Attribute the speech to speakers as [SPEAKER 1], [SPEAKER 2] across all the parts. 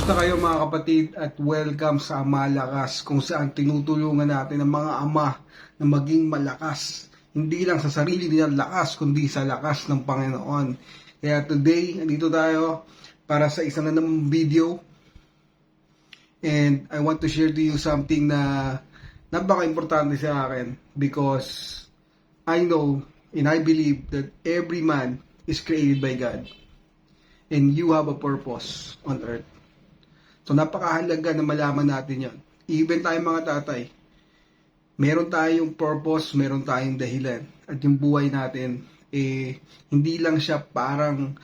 [SPEAKER 1] Kumusta kayo mga kapatid at welcome sa Malakas, kung saan tinutulungan natin ang mga ama na maging malakas. Hindi lang sa sarili nilang lakas, kundi sa lakas ng Panginoon. Kaya today, andito tayo para sa isa na namang video. And I want to share to you something na napaka-importante sa akin because I know and I believe that every man is created by God. And you have a purpose on earth. So napakahalaga na malaman natin yan. Even tayong mga tatay, meron tayong purpose, meron tayong dahilan. At yung buhay natin, hindi lang siya parang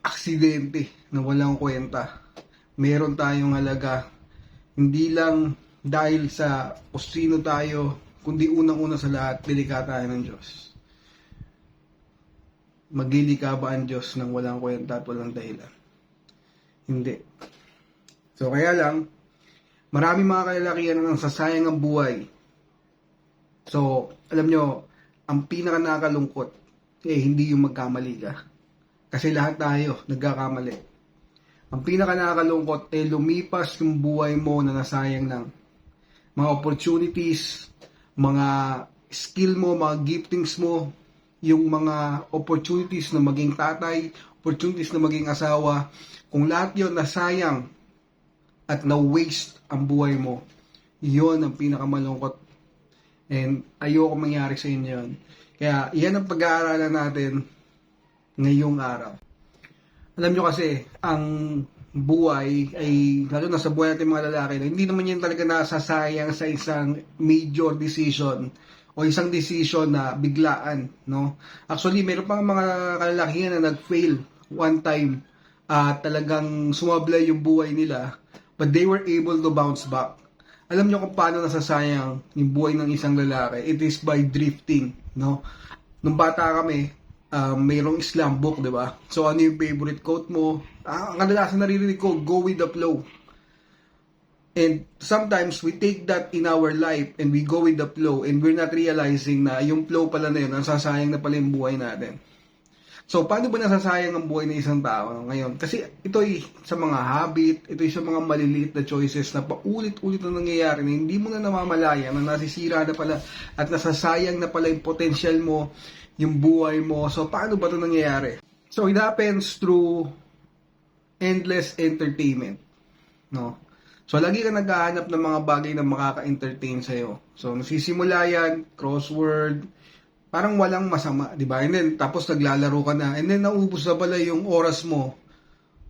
[SPEAKER 1] aksidente na walang kwenta. Meron tayong halaga. Hindi lang dahil sa o sino tayo, kundi unang-una sa lahat, delikata tayo ng Diyos. Magilika ba ang Diyos ng walang kwenta at walang dahilan? Hindi. So kaya lang, maraming mga kalalakihan na nagsasayang ang buhay. So, alam nyo, ang pinaka nakakalungkot, hindi yung magkamali ka. Kasi lahat tayo nagkakamali. Ang pinaka nakakalungkot, lumipas yung buhay mo na nasayang ng mga opportunities, mga skill mo, mga giftings mo, yung mga opportunities na maging tatay, opportunities na maging asawa, kung lahat yun nasayang at na-waste ang buhay mo, yun ang pinakamalungkot. And ayoko mangyari sa inyo yun. Kaya yan ang pag-aaralan natin ngayong araw. Alam nyo kasi, ang buhay ay, lalo na sa buhay natin mga lalaki, hindi naman yan talaga nasasayang sa isang major decision o isang decision na biglaan, no? Actually, meron pang mga kalalakihan na nag-fail one time at talagang sumablay yung buhay nila, but they were able to bounce back. Alam nyo kung paano nasasayang yung buhay ng isang lalaki? It is by drifting, no? Nung bata kami, mayroong Islam book, di ba? So, ano yung favorite quote mo? Ang kadalasan naririnig ko, go with the flow. And sometimes, we take that in our life and we go with the flow and we're not realizing na yung flow pala na yun, nasasayang na pala yung buhay natin. So, paano ba nasasayang ang buhay ng isang tao ngayon? Kasi ito ay sa mga habit, ito ay sa mga maliliit na choices na paulit-ulit na nangyayari na hindi mo na namamalaya, na nasisira na pala at nasasayang na pala yung potential mo, yung buhay mo. So, paano ba ito nangyayari? So, it happens through endless entertainment. No? So, lagi ka naghahanap ng mga bagay na makaka-entertain sa'yo. So, nasisimula yan, crossword, parang walang masama, di ba? And then, tapos naglalaro ka na. And then, naubos na pala yung oras mo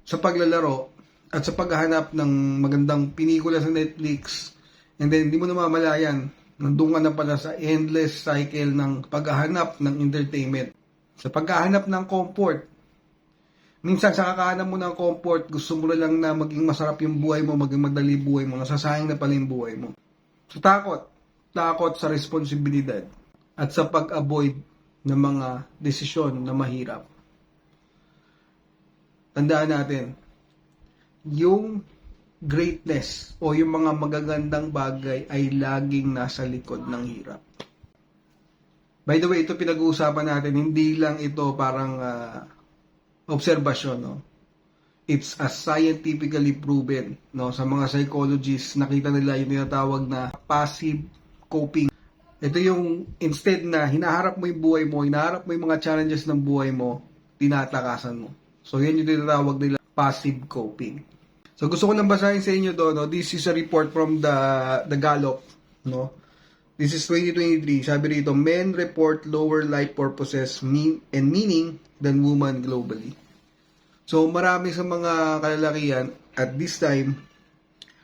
[SPEAKER 1] sa paglalaro at sa paghahanap ng magandang pelikula sa Netflix. And then, hindi mo na mamalayan. Nandun ka na pala sa endless cycle ng paghahanap ng entertainment. Sa paghahanap ng comfort. Minsan, sa kakahanap mo ng comfort, gusto mo na lang na maging masarap yung buhay mo, maging madali buhay mo, nasasayang na pala yung buhay mo. So, takot sa responsibilidad at sa pag-avoid ng mga desisyon na mahirap. Tandaan natin, yung greatness o yung mga magagandang bagay ay laging nasa likod ng hirap. By the way, ito pinag-uusapan natin, hindi lang ito parang obserbasyon, no? It's a scientifically proven, no? Sa mga psychologists, nakita nila yung tinatawag na passive coping. Ito yung instead na hinaharap mo yung buhay mo, hinaharap mo yung mga challenges ng buhay mo, tinatakasan mo. So yan yung tinatawag nila passive coping. So gusto ko lang basahin sa inyo doon, no? This is a report from the Gallup, no? This is 2023. Sabi rito, men report lower life purposes and meaning than women globally. So marami sa mga kalalakihan at this time,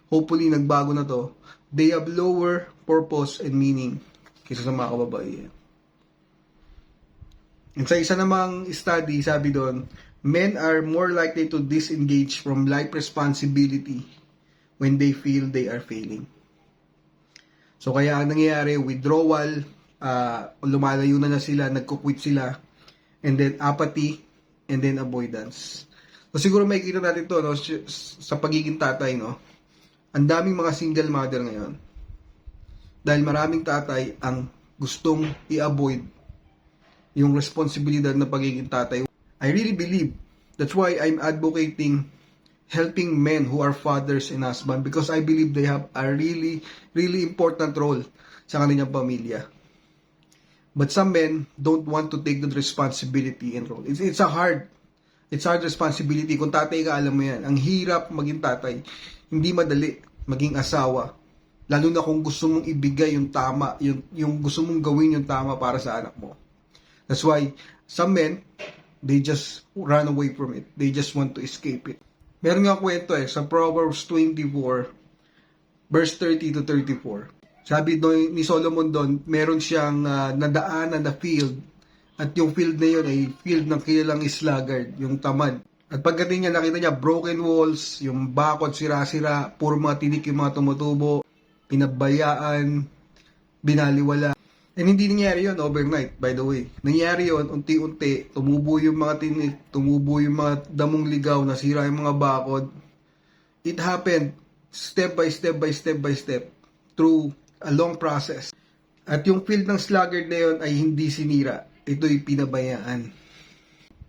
[SPEAKER 1] hopefully nagbago na to, they have lower purpose and meaning kaysa sa mga kababaihan. And sa isa namang study, sabi doon, men are more likely to disengage from life responsibility when they feel they are failing. So kaya ang nangyayari, withdrawal, lumalayo na sila, nagkukwit sila, and then apathy, and then avoidance. So siguro makikita natin to, no, sa pagiging tatay, no? Ang daming mga single mother ngayon. Dahil maraming tatay ang gustong i-avoid yung responsibilidad na pagiging tatay. I really believe, that's why I'm advocating helping men who are fathers and husbands because I believe they have a really, really important role sa kanilang pamilya. But some men don't want to take the responsibility and role. It's hard responsibility. Kung tatay ka, alam mo yan. Ang hirap maging tatay. Hindi madali maging asawa. Lalo na kung gusto mong ibigay yung tama, yung gusto mong gawin yung tama para sa anak mo. That's why some men, they just run away from it. They just want to escape it. Meron nga kwento sa Proverbs 24, verse 30 to 34. Sabi ni Solomon doon, meron siyang nadaanan na field. At yung field na yun ay field ng kilalang sluggard, yung tamad. At pagdating niya, nakita niya broken walls, yung bakod, sira-sira, puro mga tinik yung mga tumutubo, pinabayaan, binaliwala. And hindi nangyari yun overnight, by the way. Nangyari yun, unti-unti, tumubo yung mga tinik, tumubo yung mga damong ligaw, nasira yung mga bakod. It happened step by step, through a long process. At yung field ng sluggard na yun ay hindi sinira. Ito'y pinabayaan.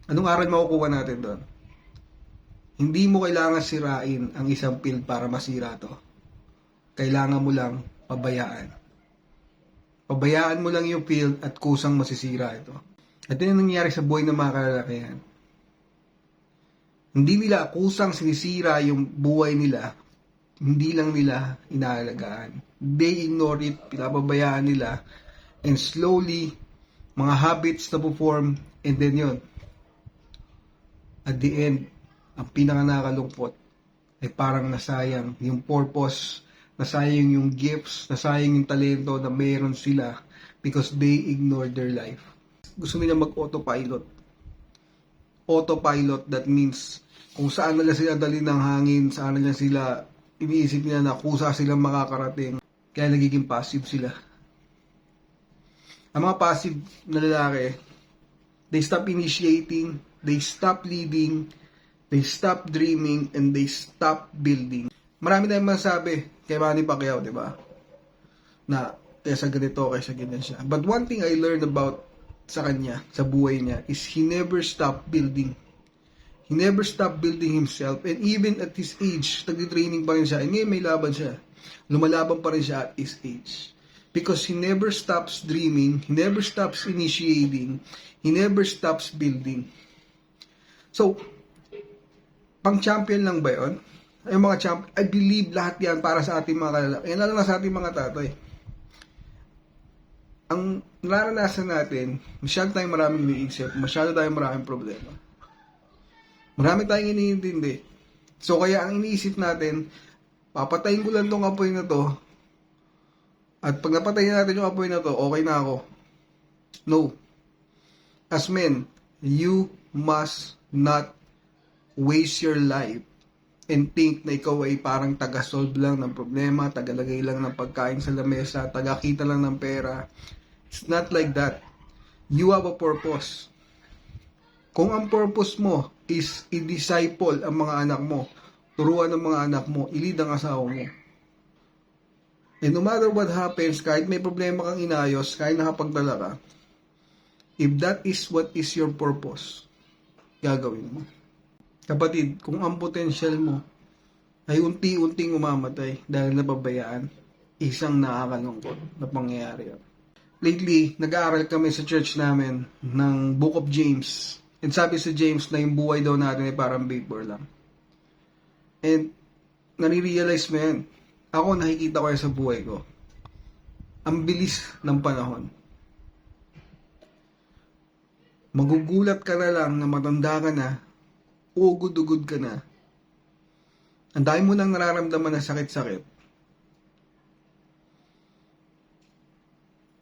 [SPEAKER 1] Anong aral makukuha natin doon? Hindi mo kailangan sirain ang isang field para masira to. Kailangan mo lang pabayaan. Pabayaan mo lang yung field at kusang masisira ito. At yun ang nangyari sa buhay ng mga kalalakihan. Hindi nila kusang sinisira yung buhay nila. Hindi lang nila inaalagaan. They ignore it, pinapabayaan nila, and slowly, mga habits na perform, and then yun. At the end, ang pinaka nakalungkot ay parang nasayang yung purpose, nasayang yung gifts, nasayang yung talento na meron sila because they ignored their life. Gusto nila mag-autopilot. Autopilot, that means kung saan nila sila dali ng hangin, saan nila sila iniisip nila na kusa silang makakarating, kaya nagiging passive sila. Ang mga passive na lalaki, they stop initiating, they stop leading, they stop dreaming, and they stop building. Marami tayong masasabi kay Manny Pacquiao, di ba? Na kaysa ganito, kaysa ganyan siya. But one thing I learned about sa kanya, sa buhay niya, is he never stopped building. He never stopped building himself, and even at his age, nag-training pa rin siya, and ngayon may laban siya. Lumalaban pa rin siya at his age. Because he never stops dreaming, he never stops initiating, he never stops building. So, pang-champion lang ba yun? Ay mga champion, I believe lahat yan para sa ating mga kalalaki. Yan lalo na sa ating mga tatay. Ang naranasan natin, masyado tayong maraming iniisip, masyado tayong maraming problema. Marami tayong iniintindi. So kaya ang iniisip natin, papatayin ko lang tong apoy na to, at pag napatayin natin yung apoy na to, okay na ako. No. As men, you must not waste your life and think na ikaw ay parang taga-solve lang ng problema, tagalagay lang ng pagkain sa lamesa, taga-kita lang ng pera. It's not like that. You have a purpose. Kung ang purpose mo is i-disciple ang mga anak mo, turuan ang mga anak mo, i-lead ang asawa mo. And no matter what happens, kahit may problema kang inayos, kahit nakapagdala ka, if that is what is your purpose, gagawin mo. Kapatid, kung ang potential mo ay unti-unting umamatay dahil napabayaan, isang nakakalungkot na pangyayari yun. Lately, nag-aaral kami sa church namin ng Book of James. And sabi sa James na yung buhay daw natin ay parang vapor lang. And nare-realize mo yan. Ako, nakikita ko yan sa buhay ko. Ang bilis ng panahon. Magugulat ka na lang na matanda ka na, ugod-ugod ka na. Ang dami mo nang nararamdaman na sakit-sakit.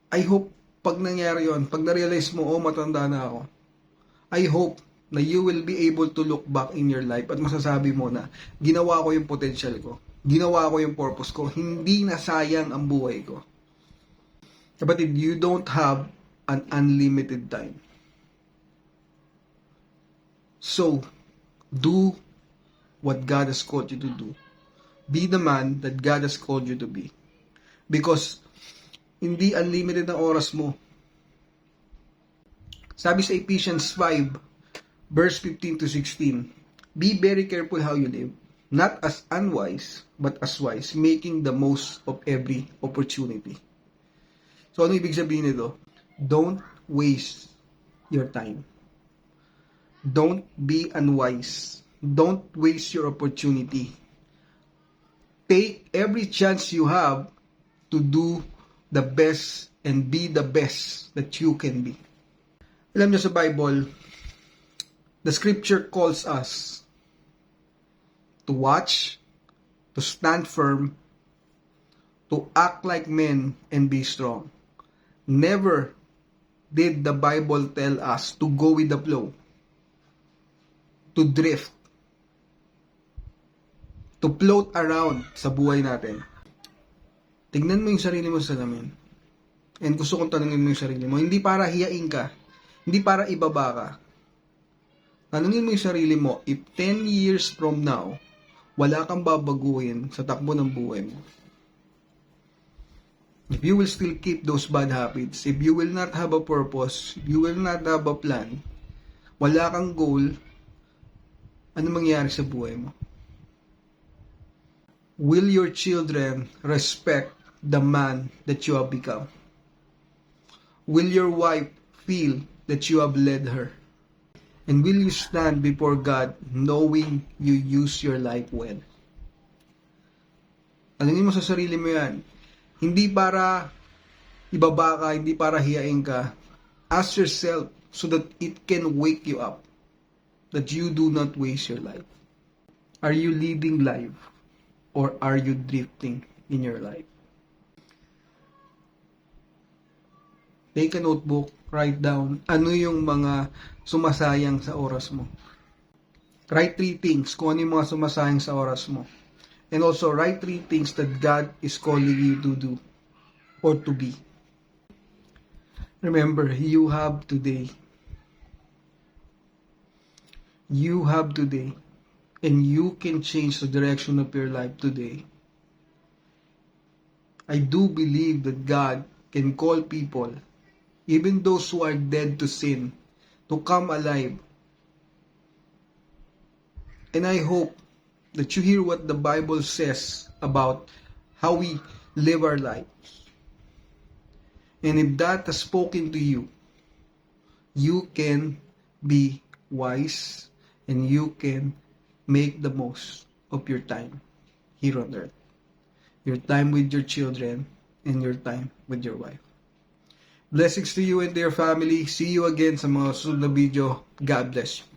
[SPEAKER 1] I hope pag nangyari yon, pag na-realize mo, oh, matanda na ako, I hope na you will be able to look back in your life at masasabi mo na ginawa ko yung potential ko. Ginawa ko yung purpose ko. Hindi na sayang ang buhay ko. Kapatid, you don't have an unlimited time. So, do what God has called you to do. Be the man that God has called you to be. Because, hindi unlimited ang oras mo. Sabi sa Ephesians 5, verse 15 to 16, be very careful how you live. not as unwise, but as wise, making the most of every opportunity. So ano ibig sabihin nito? Don't waste your time. Don't be unwise. Don't waste your opportunity. Take every chance you have to do the best and be the best that you can be. Alam niyo sa Bible, the scripture calls us to watch, to stand firm, to act like men and be strong. Never did the Bible tell us to go with the flow, to drift, to float around sa buhay natin. Tignan mo yung sarili mo sa salamin. And gusto kong tanungin mo yung sarili mo, hindi para hiyain ka, hindi para ibaba ka. Tanungin mo yung sarili mo, if 10 years from now, wala kang babaguhin sa takbo ng buhay mo. If you will still keep those bad habits, if you will not have a purpose, if you will not have a plan, wala kang goal, ano mangyayari sa buhay mo? Will your children respect the man that you have become? Will your wife feel that you have led her? And will you stand before God knowing you use your life well? Alangin mo sa sarili mo yan. Hindi para ibaba ka, hindi para hiyain ka. Ask yourself so that it can wake you up. That you do not waste your life. Are you living life? Or are you drifting in your life? Take a notebook, write down ano yung mga sumasayang sa oras mo. Write 3 things kung ano yung mga sumasayang sa oras mo. And also write 3 things that God is calling you to do or to be. Remember, you have today. You have today. And you can change the direction of your life today. I do believe that God can call people, even those who are dead to sin, to come alive. And I hope that you hear what the Bible says about how we live our lives. And if that has spoken to you, you can be wise and you can make the most of your time here on earth. Your time with your children and your time with your wife. Blessings to you and to your family. See you again sa mga susunod na video. God bless you.